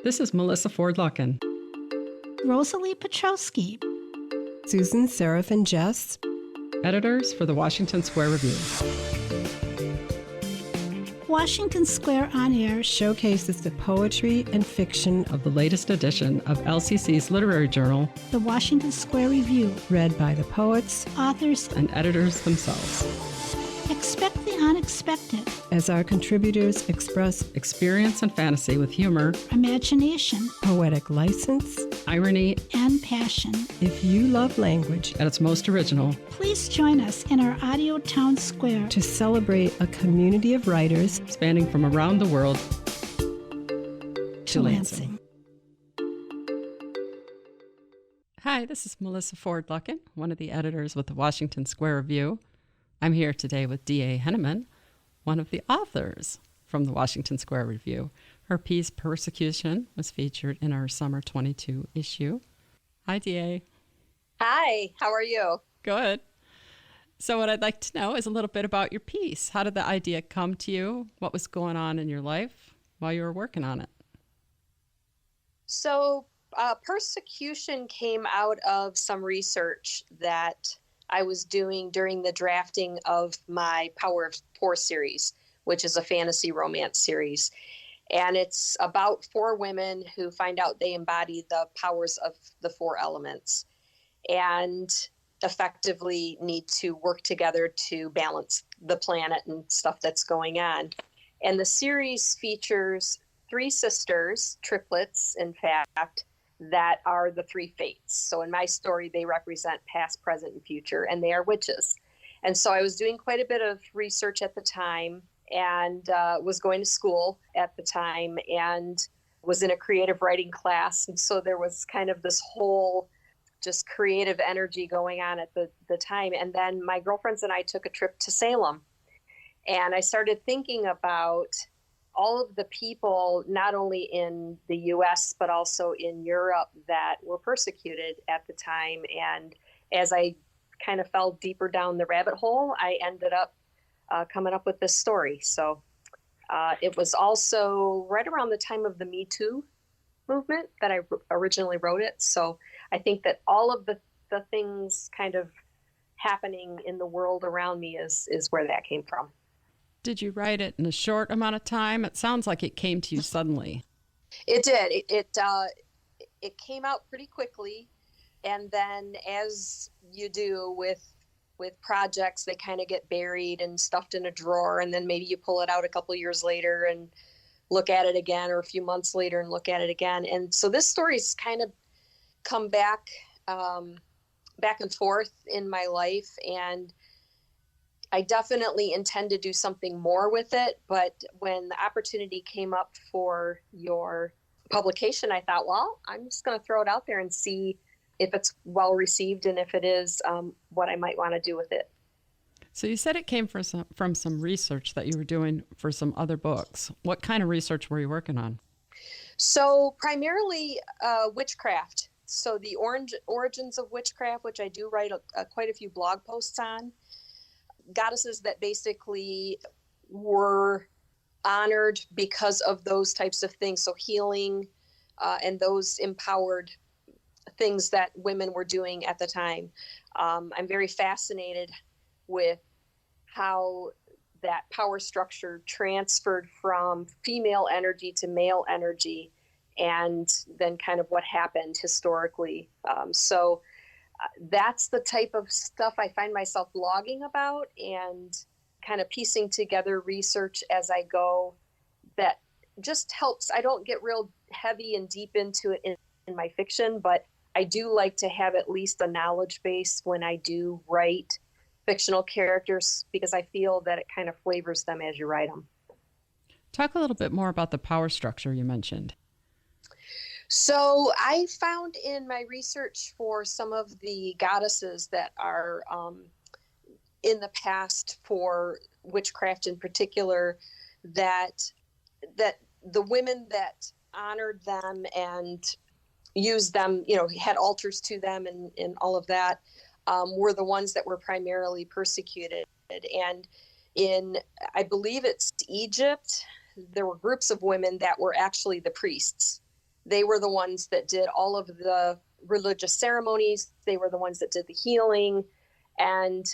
This is Melissa Ford Luckin. Rosalie Petrowski. Susan, Seraph, and Jess. Editors for the Washington Square Review. Washington Square On Air Showcases the poetry and fiction of the latest edition of LCC's literary journal, the Washington Square Review, read by the poets, authors, and editors themselves. Expect the unexpected as our contributors express experience and fantasy with humor, imagination, poetic license, irony, and passion. If you love language at its most original, please join us in our audio town square to celebrate a community of writers spanning from around the world to Lansing. Hi, this is Melissa Ford Luckin, one of the editors with the Washington Square Review. I'm here today with D.A. Henneman, one of the authors from the Washington Square Review. Her piece, Persecution, was featured in our Summer 22 issue. Hi, D.A. Hi, how are you? Good. So what I'd like to know is a little bit about your piece. How did the idea come to you? What was going on in your life while you were working on it? So Persecution came out of some research that I was doing during the drafting of my Power of Four series, which is a fantasy romance series. And it's about four women who find out they embody the powers of the four elements and effectively need to work together to balance the planet and stuff that's going on. And the series features three sisters, triplets, in fact, that are the three fates. So in my story, they represent past, present, and future, and they are witches. And so I was doing quite a bit of research at the time and was going to school at the time and was in a creative writing class. And so there was kind of this whole just creative energy going on at the time. And then my girlfriends and I took a trip to Salem. And I started thinking about all of the people, not only in the US, but also in Europe, that were persecuted at the time. And as I kind of fell deeper down the rabbit hole, I ended up coming up with this story. So it was also right around the time of the Me Too movement that I originally wrote it. So I think that all of the things kind of happening in the world around me is where that came from. Did you write it in a short amount of time? It sounds like it came to you suddenly. It did. It came out pretty quickly. And then as you do with projects, they kind of get buried and stuffed in a drawer. And then maybe you pull it out a couple years later and look at it again, or a few months later and look at it again. And so this story's kind of come back and forth in my life. And I definitely intend to do something more with it. But when the opportunity came up for your publication, I thought, well, I'm just going to throw it out there and see if it's well received and if it is what I might want to do with it. So you said it came from some research that you were doing for some other books. What kind of research were you working on? So primarily witchcraft. So the origins of witchcraft, which I do write quite a few blog posts on. Goddesses that basically were honored because of those types of things. So healing and those empowered things that women were doing at the time. I'm very fascinated with how that power structure transferred from female energy to male energy, and then kind of what happened historically. So that's the type of stuff I find myself blogging about and kind of piecing together research as I go that just helps. I don't get real heavy and deep into it in my fiction, but I do like to have at least a knowledge base when I do write fictional characters, because I feel that it kind of flavors them as you write them. Talk a little bit more about the power structure you mentioned. So I found in my research for some of the goddesses that are in the past for witchcraft in particular, that the women that honored them and used them, had altars to them and all of that, were the ones that were primarily persecuted. And in, I believe it's Egypt, there were groups of women that were actually the priests. They were the ones that did all of the religious ceremonies. They were the ones that did the healing. And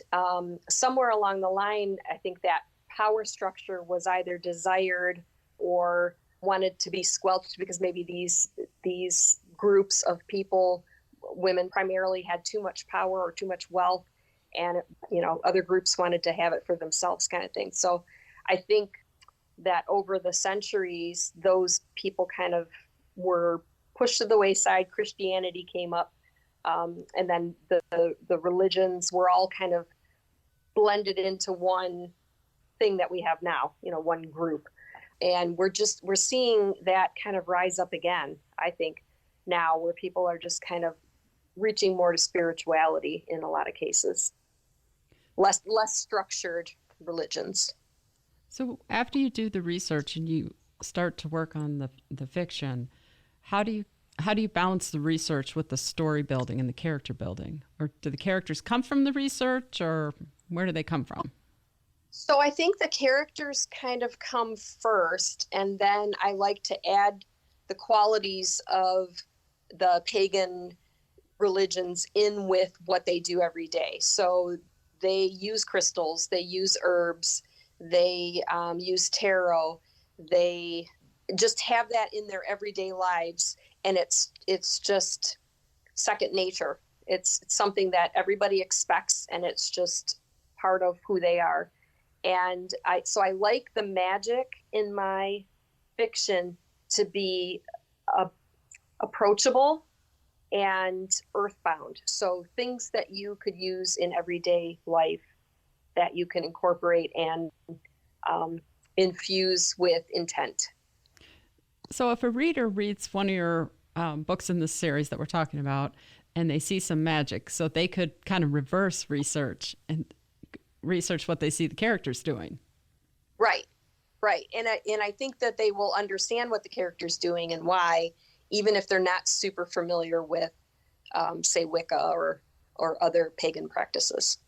somewhere along the line, I think that power structure was either desired or wanted to be squelched because maybe these groups of people, women primarily, had too much power or too much wealth, and other groups wanted to have it for themselves, kind of thing. So I think that over the centuries, those people kind of were pushed to the wayside. Christianity came up, and then the religions were all kind of blended into one thing that we have now, one group. And we're seeing that kind of rise up again, I think, now, where people are just kind of reaching more to spirituality in a lot of cases. Less structured religions. So after you do the research and you start to work on the fiction, how do you balance the research with the story building and the character building? Or do the characters come from the research, or where do they come from? So I think the characters kind of come first, and then I like to add the qualities of the pagan religions in with what they do every day. So they use crystals, they use herbs, they use tarot, they just have that in their everyday lives, and it's just second nature. It's something that everybody expects, and it's just part of who they are. And I like the magic in my fiction to be approachable and earthbound. So things that you could use in everyday life that you can incorporate and infuse with intent. So if a reader reads one of your books in this series that we're talking about, and they see some magic, so they could kind of reverse research and research what they see the characters doing. Right. And I think that they will understand what the character's doing and why, even if they're not super familiar with, say, Wicca or other pagan practices.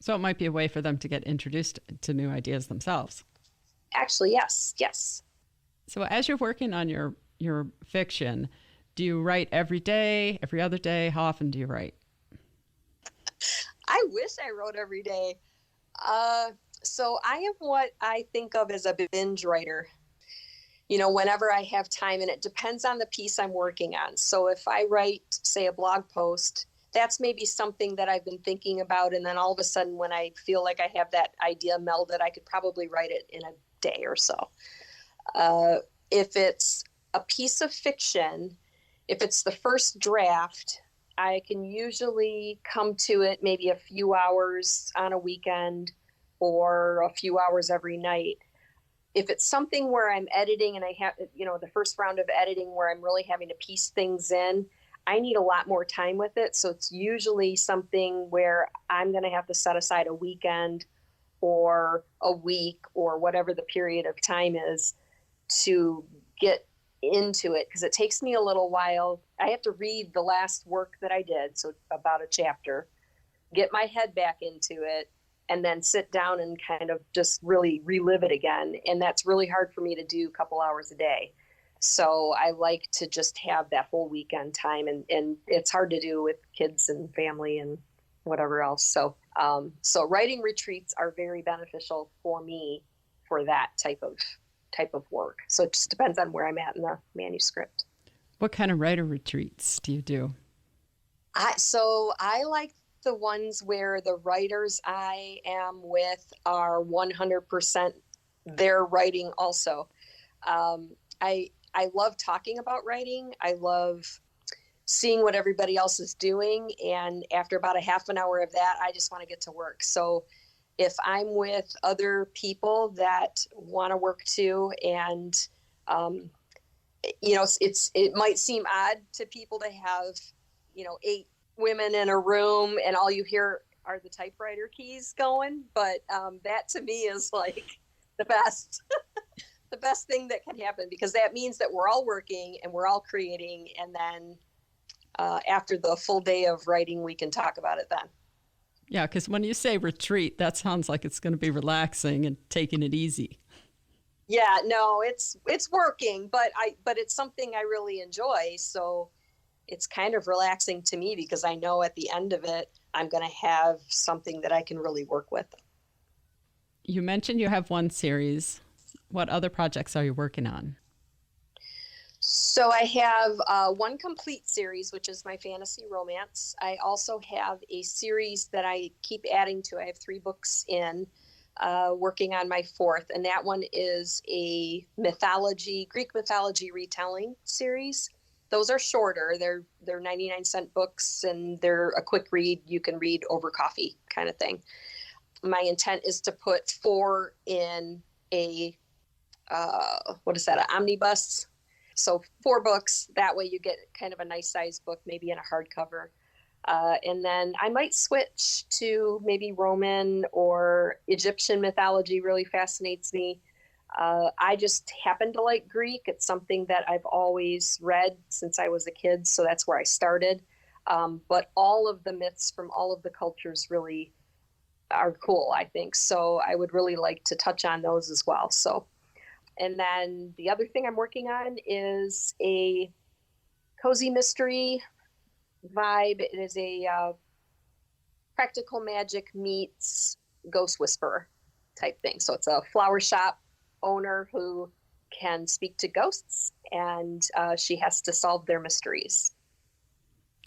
So it might be a way for them to get introduced to new ideas themselves. Actually, yes. So as you're working on your fiction, do you write every day, every other day? How often do you write? I wish I wrote every day. So I am what I think of as a binge writer. Whenever I have time, and it depends on the piece I'm working on. So if I write, say, a blog post, that's maybe something that I've been thinking about. And then all of a sudden, when I feel like I have that idea melded, I could probably write it in a day or so. If it's a piece of fiction, if it's the first draft, I can usually come to it maybe a few hours on a weekend or a few hours every night. If it's something where I'm editing and I have, the first round of editing where I'm really having to piece things in, I need a lot more time with it. So it's usually something where I'm going to have to set aside a weekend or a week or whatever the period of time is to get into it, because it takes me a little while. I have to read the last work that I did, so about a chapter, get my head back into it, and then sit down and kind of just really relive it again. And that's really hard for me to do a couple hours a day. So I like to just have that whole weekend time, and it's hard to do with kids and family and whatever else. So writing retreats are very beneficial for me for that type of work. So it just depends on where I'm at in the manuscript. What kind of writer retreats do you do? I like the ones where the writers I am with are 100% their writing also. I love talking about writing. I love seeing what everybody else is doing. And after about a half an hour of that, I just want to get to work. So if I'm with other people that want to work too, and it might seem odd to people to have 8 women in a room and all you hear are the typewriter keys going, but that to me is like the best the best thing that can happen, because that means that we're all working and we're all creating, and then after the full day of writing we can talk about it then. Yeah, because when you say retreat, that sounds like it's going to be relaxing and taking it easy. Yeah, no, it's working, but it's something I really enjoy. So it's kind of relaxing to me because I know at the end of it, I'm going to have something that I can really work with. You mentioned you have one series. What other projects are you working on? So I have one complete series, which is my fantasy romance. I also have a series that I keep adding to. I have 3 books in, working on my 4th, and that one is a Greek mythology retelling series. Those are shorter. They're 99-cent books, and they're a quick read. You can read over coffee kind of thing. My intent is to put 4 in a what is that? An omnibus. So 4 books. That way you get kind of a nice size book, maybe in a hardcover. And then I might switch to maybe Roman or Egyptian mythology. Really fascinates me. I just happen to like Greek. It's something that I've always read since I was a kid, so that's where I started. But all of the myths from all of the cultures really are cool, I think. So I would really like to touch on those as well. So, and then the other thing I'm working on is a cozy mystery vibe. It is a practical magic meets ghost whisperer type thing. So it's a flower shop owner who can speak to ghosts, and she has to solve their mysteries.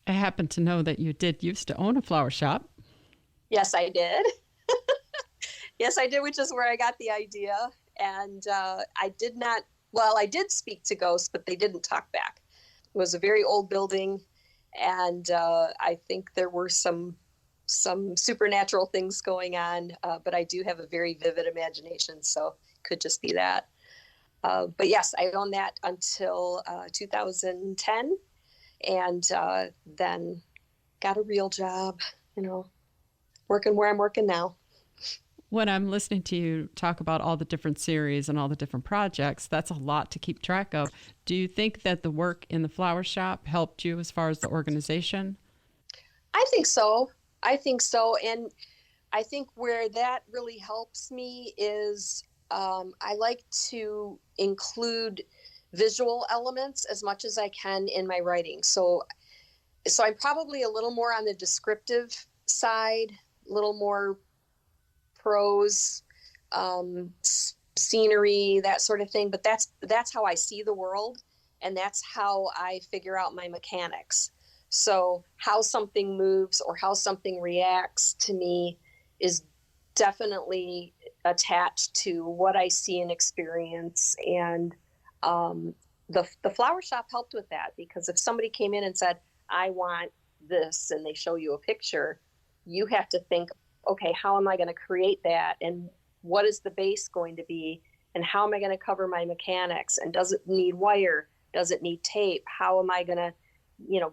I happen to know that you did used to own a flower shop. Yes, I did. Yes, I did, which is where I got the idea. And I did speak to ghosts, but they didn't talk back. It was a very old building, and I think there were some supernatural things going on, but I do have a very vivid imagination, so it could just be that. But yes, I owned that until 2010, and then got a real job, working where I'm working now. When I'm listening to you talk about all the different series and all the different projects, that's a lot to keep track of. Do you think that the work in the flower shop helped you as far as the organization? I think so. And I think where that really helps me is I like to include visual elements as much as I can in my writing. So I'm probably a little more on the descriptive side, a little more prose, scenery, that sort of thing. But that's how I see the world, and that's how I figure out my mechanics. So how something moves or how something reacts to me is definitely attached to what I see and experience. And the flower shop helped with that, because if somebody came in and said, I want this, and they show you a picture, you have to think, okay, how am I going to create that? And what is the base going to be? And how am I going to cover my mechanics? And does it need wire? Does it need tape? How am I going to,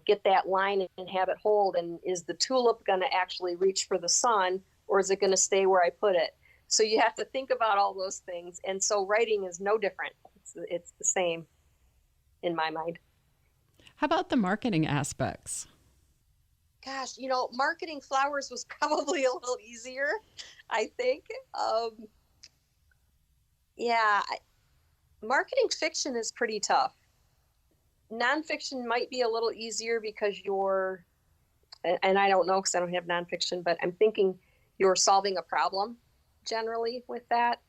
get that line and have it hold? And is the tulip going to actually reach for the sun, or is it going to stay where I put it? So you have to think about all those things. And so writing is no different. It's the same in my mind. How about the marketing aspects? Gosh, marketing flowers was probably a little easier, I think. Marketing fiction is pretty tough. Nonfiction might be a little easier because and I don't know because I don't have nonfiction, but I'm thinking you're solving a problem generally with that.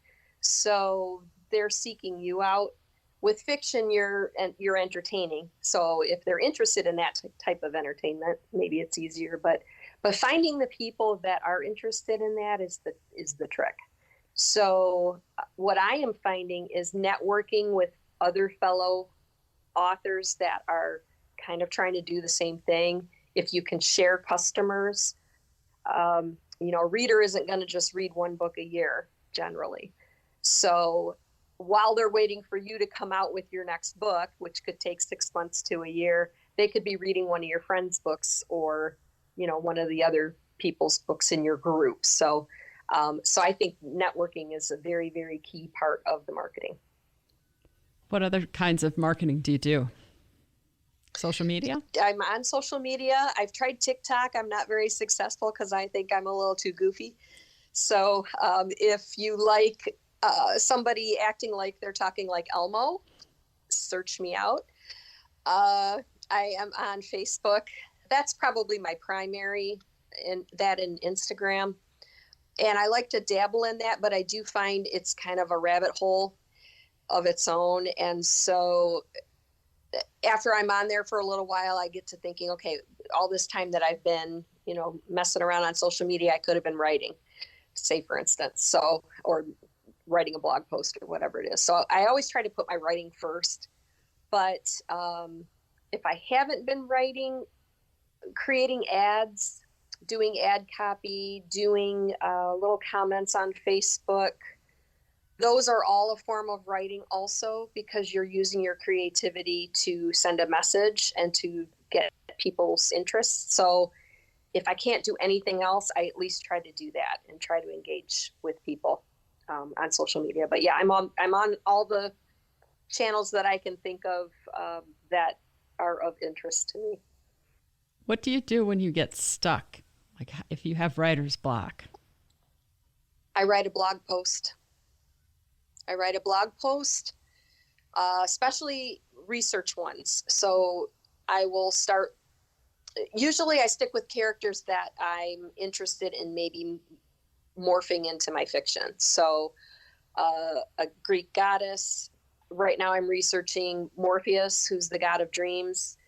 So they're seeking you out. With fiction, you're entertaining. So if they're interested in that type of entertainment, maybe it's easier. But finding the people that are interested in that is the trick. So what I am finding is networking with other fellow authors that are kind of trying to do the same thing. If you can share customers, a reader isn't going to just read one book a year generally. So while they're waiting for you to come out with your next book, which could take 6 months to a year, they could be reading one of your friends' books or, one of the other people's books in your group. So I think networking is a very, very key part of the marketing. What other kinds of marketing do you do? Social media? I'm on social media. I've tried TikTok. I'm not very successful because I think I'm a little too goofy. So if you like somebody acting like they're talking like Elmo, search me out. I am on Facebook. That's probably my primary, and that in Instagram. And I like to dabble in that, but I do find it's kind of a rabbit hole of its own. And so after I'm on there for a little while, I get to thinking, okay, all this time that I've been, messing around on social media, I could have been writing, say for instance, or writing a blog post or whatever it is. So I always try to put my writing first. But if I haven't been writing, creating ads, doing ad copy, doing little comments on Facebook, those are all a form of writing also, because you're using your creativity to send a message and to get people's interest. So if I can't do anything else, I at least try to do that and try to engage with people on social media. But yeah, I'm on all the channels that I can think of that are of interest to me. What do you do when you get stuck? Like if you have writer's block? I write a blog post. Especially research ones. So I will start, usually I stick with characters that I'm interested in maybe morphing into my fiction. So a Greek goddess. Right now I'm researching Morpheus, who's the god of dreams.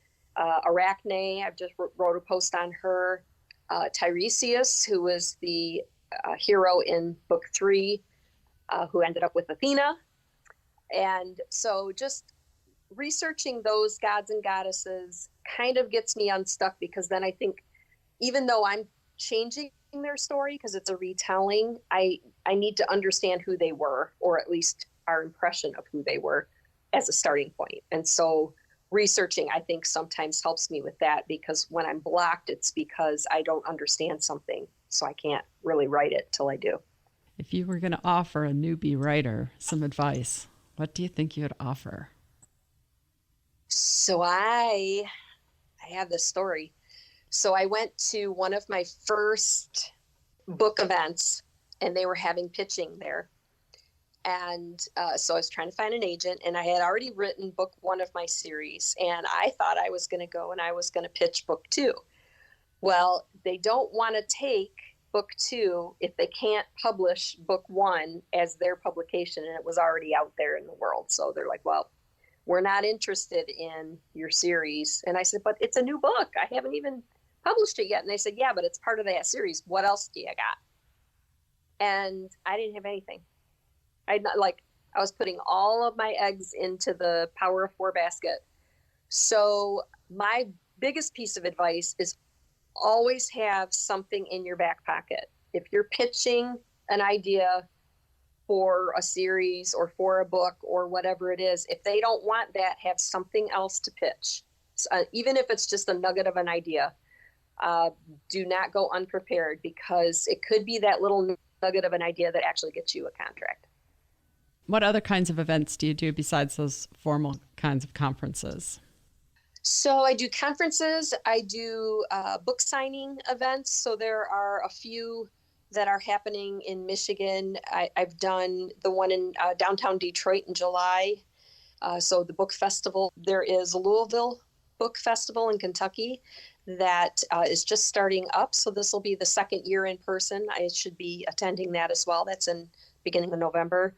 Arachne, I've just wrote a post on her. Tiresias, who was the hero in book 3, who ended up with Athena. And so just researching those gods and goddesses kind of gets me unstuck, because then I think, even though I'm changing their story because it's a retelling, I need to understand who they were, or at least our impression of who they were as a starting point. And so researching, I think, sometimes helps me with that, because when I'm blocked, it's because I don't understand something, so I can't really write it till I do. If you were going to offer a newbie writer some advice, what do you think you'd offer? So I have this story. So I went to one of my first book events, and they were having pitching there. And so I was trying to find an agent, and I had already written book 1 of my series, and I thought I was going to go and I was going to pitch book 2. Well, they don't want to take book 2 if they can't publish book 1 as their publication, and it was already out there in the world. So they're like, well, we're not interested in your series. And I said, but it's a new book. I haven't even published it yet. And they said, yeah, but it's part of that series. What else do you got? And I didn't have anything. I was putting all of my eggs into the Power of 4 basket. So my biggest piece of advice is always have something in your back pocket. If you're pitching an idea for a series or for a book or whatever it is, if they don't want that, have something else to pitch. Even if it's just a nugget of an idea, do not go unprepared, because it could be that little nugget of an idea that actually gets you a contract. What other kinds of events do you do besides those formal kinds of conferences? So I do conferences. I do book signing events. So there are a few that are happening in Michigan. I've done the one in downtown Detroit in July. So the book festival. There is a Louisville Book Festival in Kentucky that is just starting up. So this will be the second year in person. I should be attending that as well. That's in beginning of November.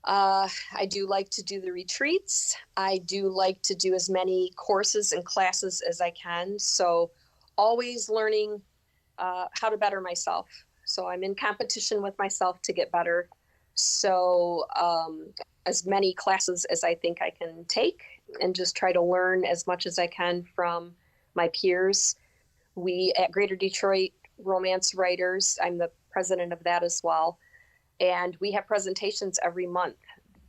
I do like to do the retreats. I do like to do as many courses and classes as I can. So always learning how to better myself. So I'm in competition with myself to get better. So as many classes as I think I can take, and just try to learn as much as I can from my peers. We at Greater Detroit Romance Writers, I'm the president of that as well. And we have presentations every month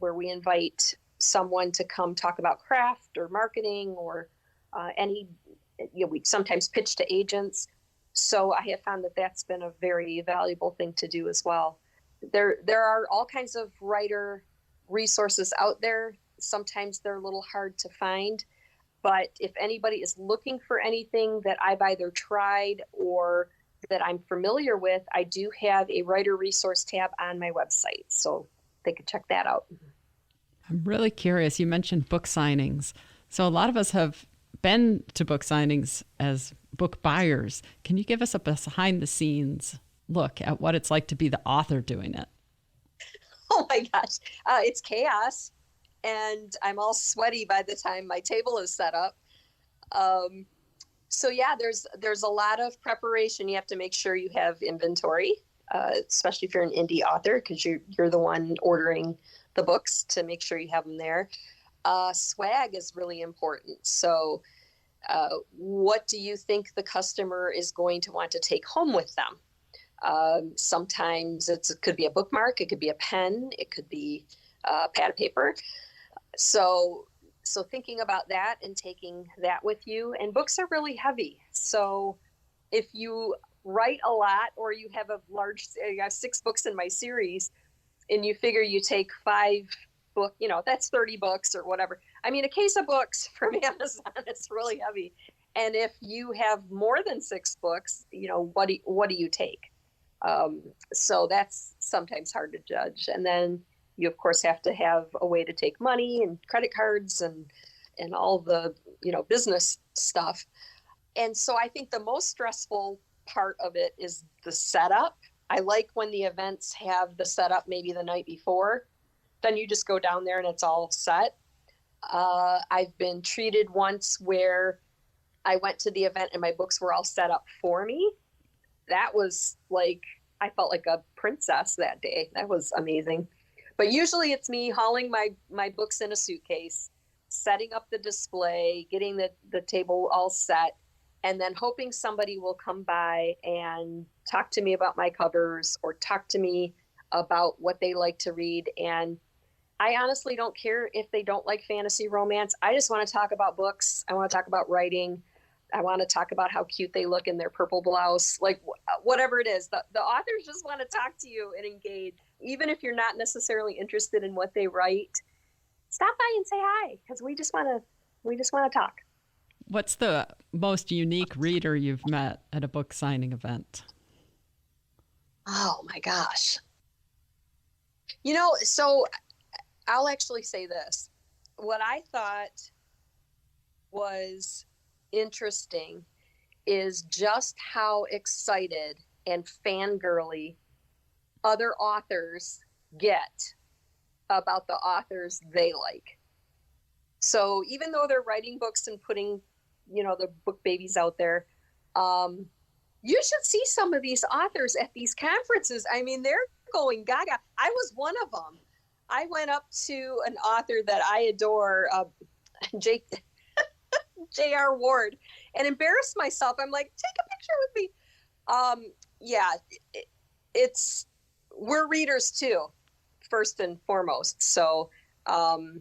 where we invite someone to come talk about craft or marketing or we sometimes pitch to agents. So I have found that that's been a very valuable thing to do as well. There are all kinds of writer resources out there. Sometimes they're a little hard to find, but if anybody is looking for anything that I've either tried or that I'm familiar with, I do have a writer resource tab on my website. So they could check that out. I'm really curious. You mentioned book signings. So a lot of us have been to book signings as book buyers. Can you give us a behind the scenes look at what it's like to be the author doing it? Oh my gosh, it's chaos, and I'm all sweaty by the time my table is set up. So yeah, there's a lot of preparation. You have to make sure you have inventory, especially if you're an indie author, because you're the one ordering the books, to make sure you have them there. Swag is really important. So what do you think the customer is going to want to take home with them? Sometimes it could be a bookmark, it could be a pen, it could be a pad of paper. So thinking about that and taking that with you. And books are really heavy. So if you write a lot, or you have I have 6 books in my series, and you figure you take 5 book, that's 30 books or whatever. I mean, a case of books from Amazon is really heavy. And if you have more than 6 books, what do you take? So that's sometimes hard to judge. And then you, of course, have to have a way to take money and credit cards and all the, business stuff. And so I think the most stressful part of it is the setup. I like when the events have the setup maybe the night before. Then you just go down there and it's all set. I've been treated once where I went to the event and my books were all set up for me. That was like, I felt like a princess that day. That was amazing. But usually it's me hauling my books in a suitcase, setting up the display, getting the table all set, and then hoping somebody will come by and talk to me about my covers or talk to me about what they like to read. And I honestly don't care if they don't like fantasy romance. I just want to talk about books. I want to talk about writing. I want to talk about how cute they look in their purple blouse, like whatever it is. The authors just want to talk to you and engage. Even if you're not necessarily interested in what they write, stop by and say hi, because we just want to talk. What's the most unique reader you've met at a book signing event? Oh my gosh. So I'll actually say this. What I thought was interesting is just how excited and fangirly other authors get about the authors they like. So even though they're writing books and putting, the book babies out there, you should see some of these authors at these conferences. I mean, they're going gaga. I was one of them. I went up to an author that I adore, J.R. Ward, and embarrassed myself. I'm like, take a picture with me. We're readers too, first and foremost. So I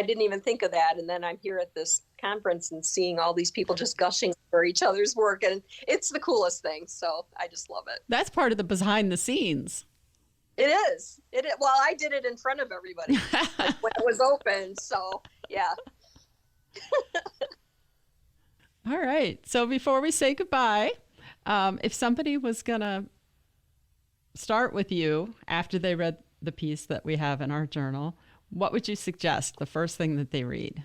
didn't even think of that. And then I'm here at this conference and seeing all these people just gushing for each other's work. And it's the coolest thing. So I just love it. That's part of the behind the scenes. It is. Well, I did it in front of everybody when it was open. So yeah. All right. So before we say goodbye, if somebody was going to start with you after they read the piece that we have in our journal, what would you suggest the first thing that they read?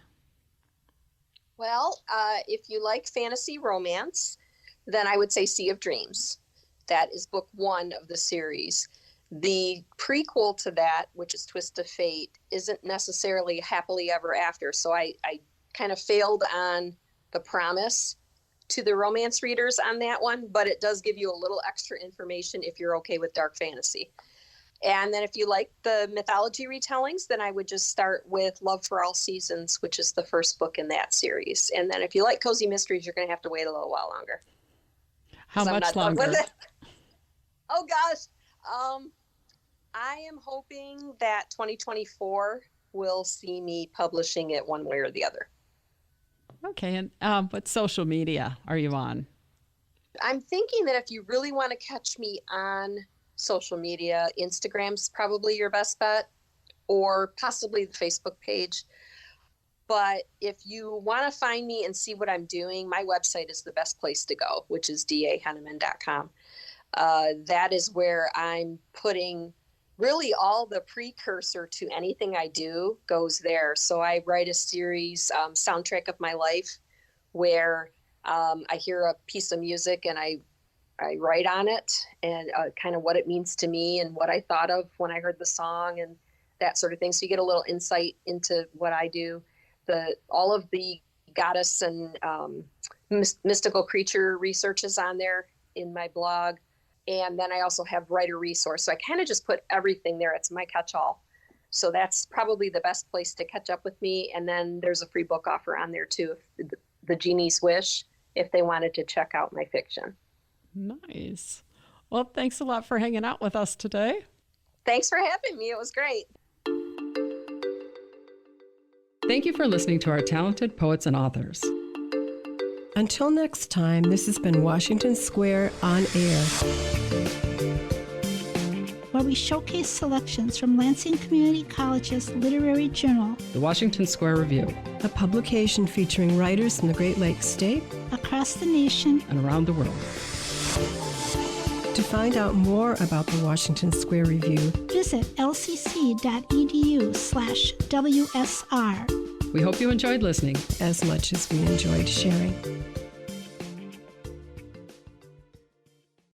Well, if you like fantasy romance, then I would say Sea of Dreams. That is book 1 of the series. The prequel to that, which is Twist of Fate, isn't necessarily happily ever after. So I kind of failed on the promise to the romance readers on that one, but it does give you a little extra information if you're okay with dark fantasy. And then if you like the mythology retellings, then I would just start with Love for All Seasons, which is the first book in that series. And then if you like cozy mysteries, you're going to have to wait a little while longer. How much longer? Oh, gosh. I am hoping that 2024 will see me publishing it one way or the other. Okay. And what social media are you on? I'm thinking that if you really want to catch me on social media, Instagram's probably your best bet, or possibly the Facebook page. But if you want to find me and see what I'm doing, my website is the best place to go, which is dahenneman.com. That is where I'm putting really all the precursor to anything I do goes there. So I write a series, Soundtrack of My Life, where I hear a piece of music and I write on it and kind of what it means to me and what I thought of when I heard the song and that sort of thing. So you get a little insight into what I do. All of the goddess and mystical creature research is on there in my blog. And then I also have writer resource. So I kind of just put everything there. It's my catch-all. So that's probably the best place to catch up with me. And then there's a free book offer on there too, if the Genie's Wish, if they wanted to check out my fiction. Nice. Well, thanks a lot for hanging out with us today. Thanks for having me. It was great. Thank you for listening to our talented poets and authors. Until next time, this has been Washington Square on Air, where we showcase selections from Lansing Community College's literary journal, The Washington Square Review, a publication featuring writers from the Great Lakes State across the nation, and around the world. To find out more about the Washington Square Review, visit lcc.edu/WSR. We hope you enjoyed listening as much as we enjoyed sharing.